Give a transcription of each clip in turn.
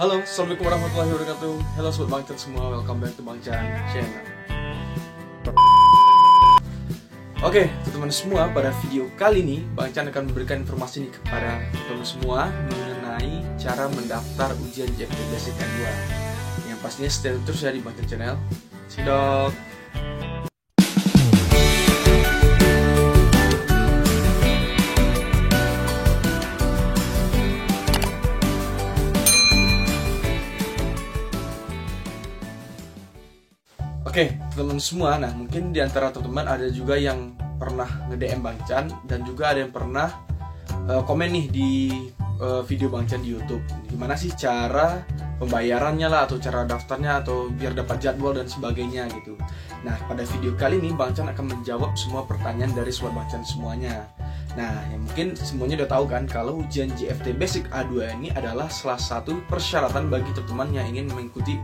Halo, assalamualaikum warahmatullahi wabarakatuh. Halo sobat Bangcan semua, welcome back to Bangcan Channel. Oke, teman-teman semua, pada video kali ini Bangcan akan memberikan informasi nih kepada teman-teman semua mengenai cara mendaftar ujian JFT Basic K2. Yang pastinya stay terus ya di Bangcan Channel. Sidok. Oke, teman-teman semua, nah mungkin di antara teman-teman ada juga yang pernah nge-DM Bangcan dan juga ada yang pernah komen nih di video Bangcan di YouTube. Gimana sih cara pembayarannya lah, atau cara daftarnya, atau biar dapat jadwal dan sebagainya gitu. Nah, pada video kali ini Bangcan akan menjawab semua pertanyaan dari sobat Bangcan semuanya. Nah, yang mungkin semuanya udah tahu kan kalau ujian JFT Basic A2 ini adalah salah satu persyaratan bagi teman-teman yang ingin mengikuti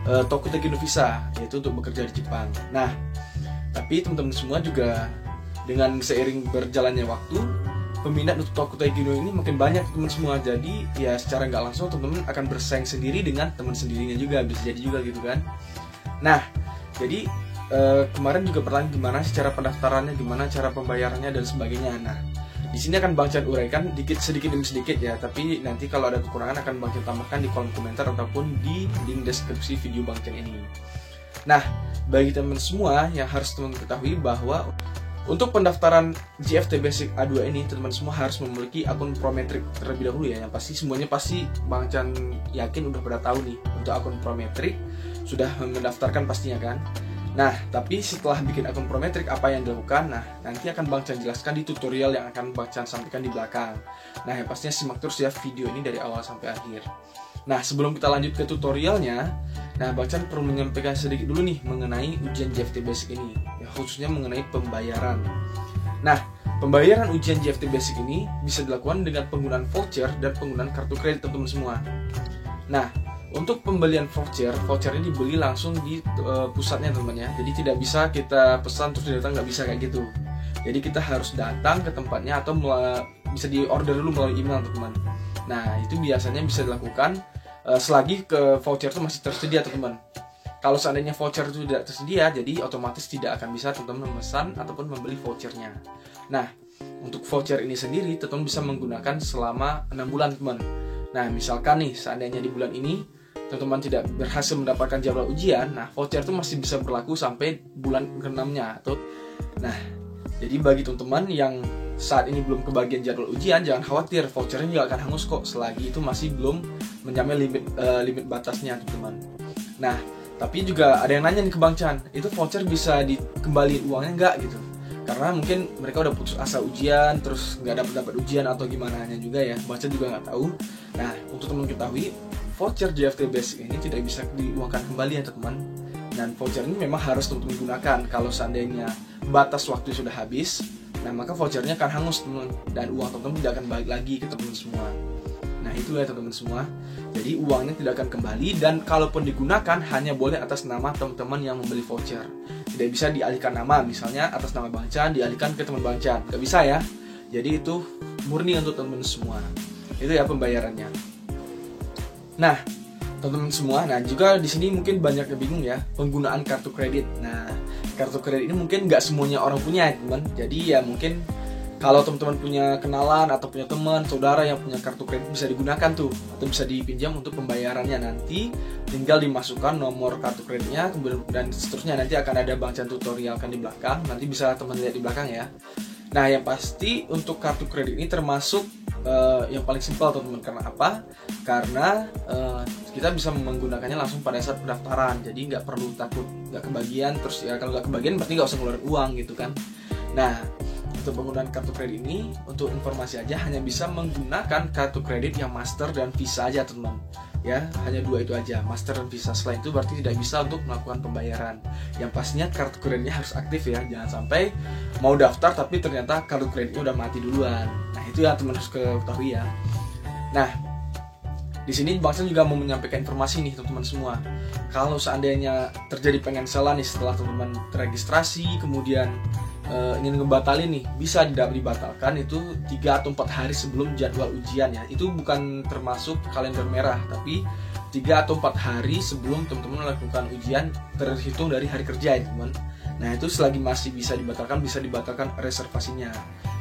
Tokuto Gino Visa, yaitu untuk bekerja di Jepang. Nah, tapi teman-teman semua juga dengan seiring berjalannya waktu, peminat untuk Tokuto Gino ini makin banyak teman semua. Jadi ya secara nggak langsung teman-teman akan bersaing sendiri dengan teman sendirinya juga, bisa jadi juga gitu kan. Nah, jadi kemarin juga pertanyaan gimana sih cara pendaftarannya, gimana cara pembayarannya dan sebagainya. Nah, di sini akan Bangcan uraikan sedikit demi sedikit ya, tapi nanti kalau ada kekurangan akan Bangcan tambahkan di kolom komentar ataupun di link deskripsi video Bangcan ini. Nah, bagi teman semua yang harus teman-teman ketahui bahwa untuk pendaftaran JFT Basic A2 ini teman-teman semua harus memiliki akun Prometric terlebih dahulu ya. Yang pasti semuanya pasti Bangcan yakin udah pada tahu nih untuk akun Prometric, sudah mendaftarkan pastinya kan. Nah, tapi setelah bikin akun Prometric apa yang dilakukan? Nah, nanti akan Bangcan jelaskan di tutorial yang akan Bangcan sampaikan di belakang. Nah, yang pastinya simak terus ya video ini dari awal sampai akhir. Nah, sebelum kita lanjut ke tutorialnya, nah Bangcan perlu menyampaikan sedikit dulu nih mengenai ujian JFT Basic ini, ya, khususnya mengenai pembayaran. Nah, pembayaran ujian JFT Basic ini bisa dilakukan dengan penggunaan voucher dan penggunaan kartu kredit teman-teman semua. Nah, untuk pembelian voucher ini dibeli langsung di pusatnya teman-teman ya. Jadi tidak bisa kita pesan terus datang, nggak bisa kayak gitu. Jadi kita harus datang ke tempatnya atau bisa di order dulu melalui email teman-teman. Nah, itu biasanya bisa dilakukan selagi ke voucher itu masih tersedia teman-teman. Kalau seandainya voucher itu tidak tersedia, jadi otomatis tidak akan bisa teman-teman memesan ataupun membeli vouchernya. Nah, untuk voucher ini sendiri teman-teman bisa menggunakan selama 6 bulan teman. Nah, misalkan nih seandainya di bulan ini teman-teman tidak berhasil mendapatkan jadwal ujian, nah voucher itu masih bisa berlaku sampai bulan ke-6-nya atau nah, jadi bagi teman-teman yang saat ini belum kebagian jadwal ujian, jangan khawatir, vouchernya juga akan hangus kok selagi itu masih belum mencapai limit batasnya teman-teman. Nah, tapi juga ada yang nanya nih ke Bangcan, itu voucher bisa dikembaliin uangnya nggak gitu? Karena mungkin mereka udah putus asa ujian, terus nggak dapat ujian atau gimana juga ya, Bangcan juga nggak tahu. Nah, untuk teman ketahui, voucher JFT Basic ini tidak bisa diuangkan kembali ya teman-teman. Dan voucher ini memang harus teman-teman gunakan kalau seandainya batas waktu sudah habis. Nah, maka vouchernya akan hangus teman-teman, dan uang teman-teman tidak akan balik lagi ke teman-teman semua. Nah, itu ya teman-teman semua. Jadi uangnya tidak akan kembali, dan kalaupun digunakan hanya boleh atas nama teman-teman yang membeli voucher. Tidak bisa dialihkan nama, misalnya atas nama Bangcan dialihkan ke teman Bangcan, nggak bisa ya. Jadi itu murni untuk teman-teman semua. Itu ya pembayarannya. Nah, teman-teman semua, nah juga di sini mungkin banyak yang bingung ya penggunaan kartu kredit. Nah, kartu kredit ini mungkin nggak semuanya orang punya ya teman. Jadi ya mungkin kalau teman-teman punya kenalan atau punya teman, saudara yang punya kartu kredit bisa digunakan tuh, atau bisa dipinjam untuk pembayarannya. Nanti tinggal dimasukkan nomor kartu kreditnya, kemudian dan seterusnya. Nanti akan ada Bangcan tutorial kan di belakang, nanti bisa teman lihat di belakang ya. Nah, yang pasti untuk kartu kredit ini termasuk yang paling simpel teman-teman. Karena apa? Karena kita bisa menggunakannya langsung pada saat pendaftaran. Jadi nggak perlu takut nggak kebagian. Terus ya kalau nggak kebagian berarti nggak usah ngeluarin uang gitu kan. Nah, untuk penggunaan kartu kredit ini, untuk informasi aja, hanya bisa menggunakan kartu kredit yang Master dan Visa aja teman-teman. Ya, hanya dua itu aja, Master dan Visa. Selain itu berarti tidak bisa untuk melakukan pembayaran. Yang pastinya kartu kreditnya harus aktif ya, jangan sampai mau daftar tapi ternyata kartu kreditnya udah mati duluan. Nah, itu yang teman harus ketahui ya. Nah, di sini Bangcan juga mau menyampaikan informasi nih teman-teman semua. Kalau seandainya terjadi pencancelan nih setelah teman-teman terregistrasi, kemudian ingin ngebatalin nih, bisa dibatalkan itu 3 atau 4 hari sebelum jadwal ujian ya. Itu bukan termasuk kalender merah, tapi 3 atau 4 hari sebelum teman-teman melakukan ujian, terhitung dari hari kerja ya teman. Nah itu selagi masih bisa dibatalkan reservasinya.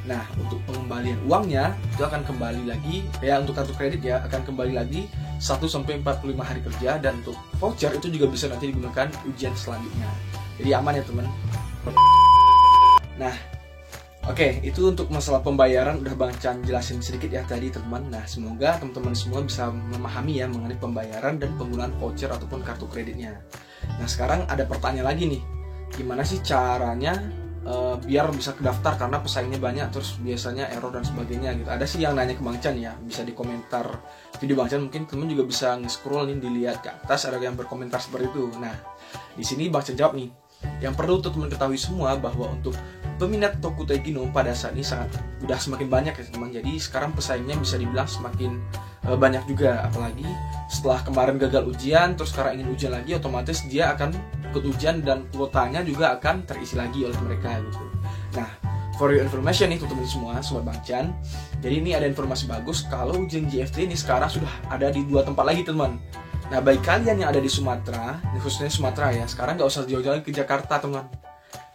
Nah untuk pengembalian uangnya itu akan kembali lagi ya, untuk kartu kredit ya akan kembali lagi 1-45 hari kerja, dan untuk voucher itu juga bisa nanti digunakan ujian selanjutnya. Jadi aman ya teman. Nah oke, itu untuk masalah pembayaran udah Bang Chan jelasin sedikit ya tadi teman. Nah semoga teman-teman semua bisa memahami ya mengenai pembayaran dan penggunaan voucher ataupun kartu kreditnya. Nah sekarang ada pertanyaan lagi nih, gimana sih caranya biar bisa kedaftar karena pesaingnya banyak, terus biasanya error dan sebagainya gitu. Ada sih yang nanya ke Bang Chan ya, bisa di komentar video Bang Chan, mungkin teman juga bisa nge-scroll nih, dilihat ke atas ada yang berkomentar seperti itu. Nah di sini Bang Chan jawab nih, yang perlu teman ketahui semua bahwa untuk peminat Tokutei Kino pada saat ini udah semakin banyak ya teman. Jadi sekarang pesaingnya bisa dibilang semakin banyak juga, apalagi setelah kemarin gagal ujian terus sekarang ingin ujian lagi, otomatis dia akan ikut ujian dan kuotanya juga akan terisi lagi oleh mereka gitu. Nah for your information nih teman-teman semua, sobat Bang Chan, jadi ini ada informasi bagus kalau ujian JFT ini sekarang sudah ada di 2 tempat lagi teman. Nah bagi kalian yang ada di Sumatera, khususnya Sumatera ya, sekarang nggak usah jauh-jauh ke Jakarta teman.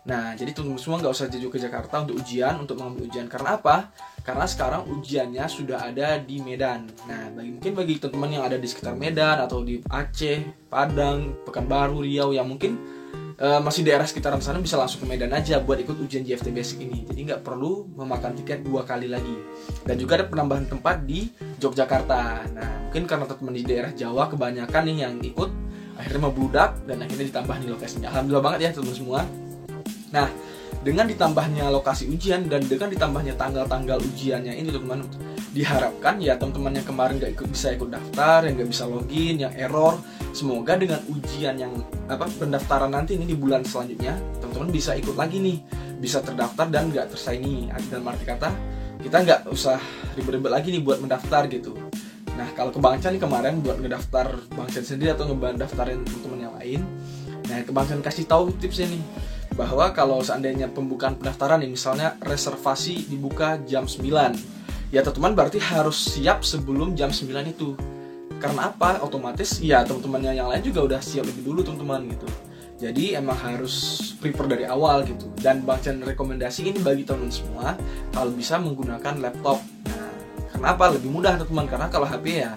Nah jadi teman-teman semua nggak usah jauh ke Jakarta untuk mengambil ujian. Karena apa? Karena sekarang ujiannya sudah ada di Medan. Nah bagi teman-teman yang ada di sekitar Medan atau di Aceh, Padang, Pekanbaru, Riau yang mungkin masih daerah sekitaran sana, bisa langsung ke Medan aja buat ikut ujian JFT Basic ini. Jadi nggak perlu memakan tiket 2 kali lagi. Dan juga ada penambahan tempat di Yogyakarta. Nah mungkin karena teman-teman di daerah Jawa kebanyakan nih yang ikut, akhirnya membludak dan akhirnya ditambah nih lokasinya. Alhamdulillah banget ya teman-teman semua. Nah dengan ditambahnya lokasi ujian dan dengan ditambahnya tanggal-tanggal ujiannya ini teman-teman, diharapkan ya teman-teman yang kemarin nggak bisa ikut daftar, yang nggak bisa login, yang error, semoga dengan ujian yang pendaftaran nanti ini di bulan selanjutnya, teman-teman bisa ikut lagi nih, bisa terdaftar dan nggak tersaingi. Dalam arti kata kita nggak usah ribet-ribet lagi nih buat mendaftar gitu. Nah kalau ke Bang Chan nih kemarin buat ngedaftar Bang Chan sendiri atau ngedaftarin teman-teman yang lain, nah ke Bang Chan kasih tahu tipsnya nih, bahwa kalau seandainya pembukaan pendaftaran nih, misalnya reservasi dibuka jam 9, ya teman-teman berarti harus siap sebelum jam 9 itu. Karena apa? Otomatis ya teman-temannya yang lain juga udah siap lebih dulu teman-teman gitu. Jadi emang harus prepare dari awal gitu. Dan Bang Chan rekomendasi ini bagi teman-teman semua kalau bisa menggunakan laptop. Nah, kenapa? Lebih mudah teman-teman, karena kalau HP ya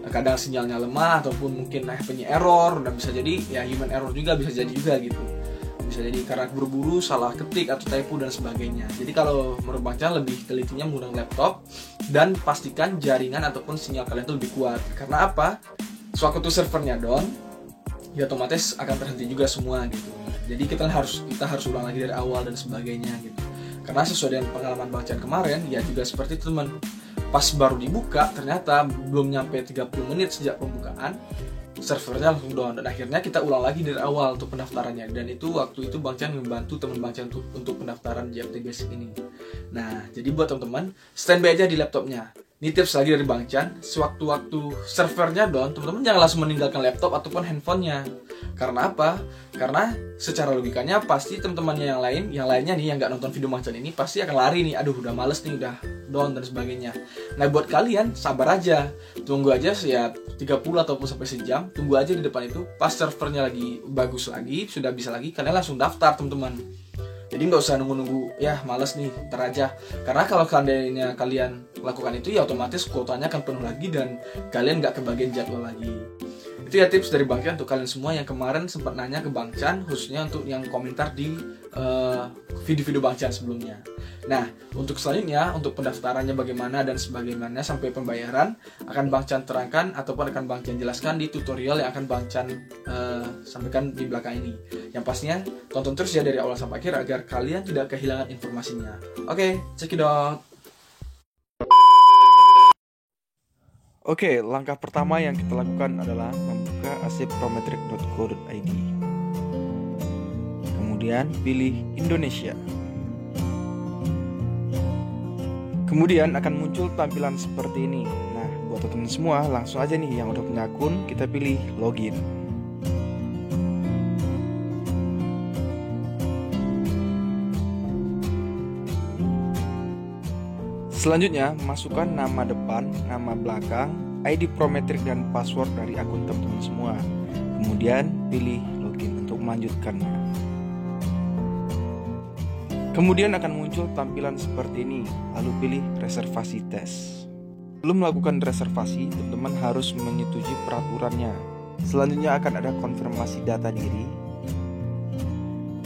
kadang sinyalnya lemah ataupun mungkin HP-nya error, dan bisa jadi ya human error juga, bisa jadi juga gitu. Bisa jadi karena buru-buru salah ketik atau typo dan sebagainya. Jadi kalau menurut Bang Chan lebih telitinya menggunakan laptop dan pastikan jaringan ataupun sinyal kalian itu lebih kuat. Karena apa? Sewaktu servernya down, ya otomatis akan terhenti juga semua gitu. Jadi kita harus ulang lagi dari awal dan sebagainya gitu. Karena sesuai dengan pengalaman Bang Chan kemarin, ya juga seperti itu teman. Pas baru dibuka ternyata belum nyampe 30 menit sejak pembukaan, servernya langsung down, dan akhirnya kita ulang lagi dari awal untuk pendaftarannya. Dan itu waktu itu Bang Chan membantu teman Bang Chan untuk pendaftaran JFT Basic ini. Nah jadi buat teman-teman, standby aja di laptopnya. Ini tips lagi dari Bang Chan, sewaktu-waktu servernya down, teman-teman jangan langsung meninggalkan laptop ataupun handphonenya. Karena apa? Karena secara logikanya pasti teman-temannya yang lainnya nih yang nggak nonton video Bang Chan ini pasti akan lari nih, aduh udah males nih, udah down dan sebagainya. Nah buat kalian sabar aja, tunggu aja ya 30 ataupun sampai sejam, tunggu aja di depan itu, pas servernya lagi bagus lagi, sudah bisa lagi, kalian langsung daftar teman-teman. Jadi nggak usah nunggu-nunggu, ya males nih, ntar aja. Karena kalau seandainya kalian lakukan itu ya otomatis kuotanya akan penuh lagi dan kalian nggak kebagian jadwal lagi. Itu ya tips dari Bang Chan untuk kalian semua yang kemarin sempat nanya ke Bang Chan, khususnya untuk yang komentar di video-video Bang Chan sebelumnya. Nah, untuk selanjutnya, untuk pendaftarannya bagaimana dan sebagaimana sampai pembayaran akan Bang Chan terangkan ataupun akan Bang Chan jelaskan di tutorial yang akan Bang Chan sampaikan di belakang ini. Yang pastinya tonton terus ya dari awal sampai akhir agar kalian tidak kehilangan informasinya. Oke, check it out. Oke, langkah pertama yang kita lakukan adalah membuka asepprometric.co.id. Kemudian pilih Indonesia. Kemudian akan muncul tampilan seperti ini. Nah, buat teman-teman semua, langsung aja nih yang udah punya akun, kita pilih login. Selanjutnya, masukkan nama depan, nama belakang, ID Prometrik dan password dari akun teman-teman semua. Kemudian pilih login untuk melanjutkannya. Kemudian akan muncul tampilan seperti ini, lalu pilih reservasi tes. Sebelum melakukan reservasi, teman-teman harus menyetujui peraturannya. Selanjutnya akan ada konfirmasi data diri.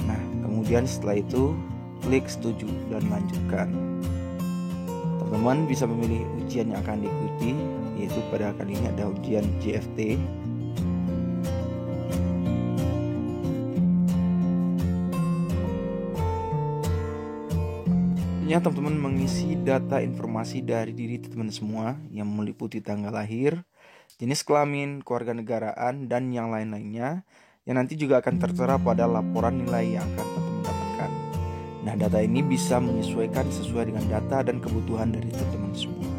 Nah, kemudian setelah itu klik setuju dan lanjutkan. Teman-teman bisa memilih ujian yang akan diikuti, yaitu pada kali ini ada ujian JFT. Teman-teman mengisi data informasi dari diri teman-teman semua yang meliputi tanggal lahir, jenis kelamin, kewarganegaraan, dan yang lain-lainnya yang nanti juga akan tertera pada laporan nilai yang akan teman-teman dapatkan. Nah, data ini bisa menyesuaikan sesuai dengan data dan kebutuhan dari teman-teman semua.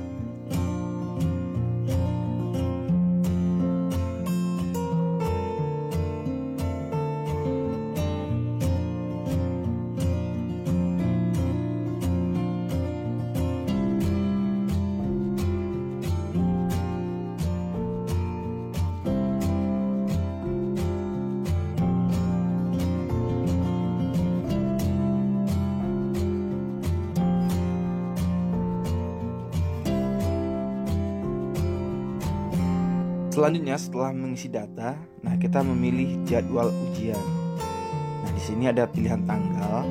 Selanjutnya setelah mengisi data, nah kita memilih jadwal ujian. Nah, di sini ada pilihan tanggal.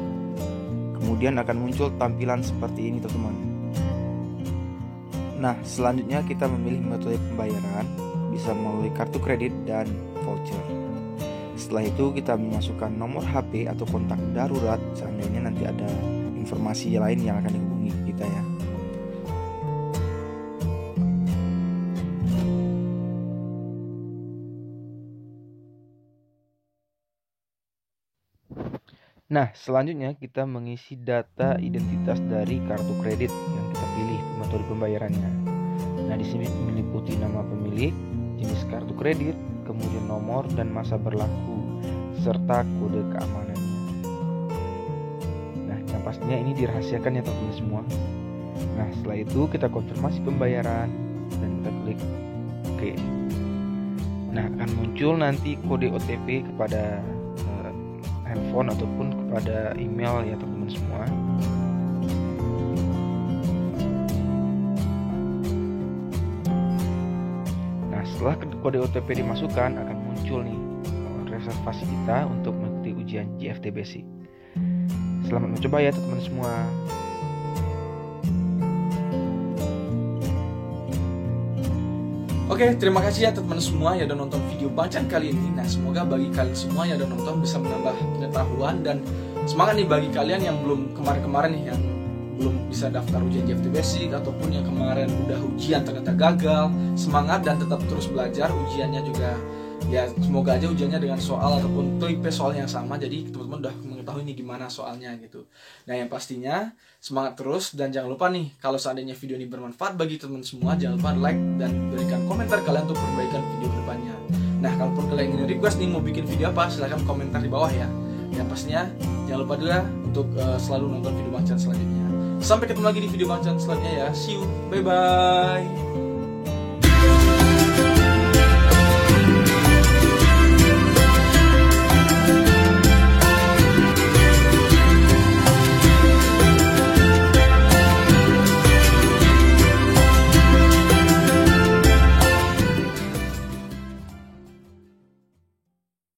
Kemudian akan muncul tampilan seperti ini, teman-teman. Nah, selanjutnya kita memilih metode pembayaran, bisa melalui kartu kredit dan voucher. Setelah itu kita memasukkan nomor HP atau kontak darurat seandainya nanti ada informasi lain yang akan dihubungi kita ya. Nah, selanjutnya kita mengisi data identitas dari kartu kredit yang kita pilih metode pembayarannya. Nah, di sini meliputi nama pemilik, jenis kartu kredit, kemudian nomor dan masa berlaku, serta kode keamanannya. Nah, yang pastinya ini dirahasiakan ya teman-teman semua. Nah, setelah itu kita konfirmasi pembayaran dan kita klik OK. Nah, akan muncul nanti kode OTP kepada handphone ataupun kepada email ya teman-teman semua. Nah, setelah kode OTP dimasukkan akan muncul nih reservasi kita untuk mengikuti ujian JFT Basic. Selamat mencoba ya teman-teman semua. Oke, terima kasih ya teman-teman semua yang udah nonton video Bangcan kali ini. Nah, semoga bagi kalian semua yang udah nonton bisa menambah pengetahuan dan semangat nih bagi kalian yang belum kemarin-kemarin nih yang belum bisa daftar ujian JFT Basic ataupun yang kemarin udah ujian ternyata gagal. Semangat dan tetap terus belajar. Ujiannya juga ya semoga aja ujiannya dengan soal ataupun tipe soal yang sama, jadi teman-teman udah mengetahui nih gimana soalnya gitu. Nah, yang pastinya semangat terus dan jangan lupa nih kalau seandainya video ini bermanfaat bagi teman-teman semua, jangan lupa like dan berikan komentar kalian untuk perbaikan video kedepannya. Nah, kalaupun kalian ingin request nih mau bikin video apa, silahkan komentar di bawah ya. Yang pastinya jangan lupa juga untuk selalu nonton video Bangcan selanjutnya. Sampai ketemu lagi di video Bangcan selanjutnya ya. See you, bye bye.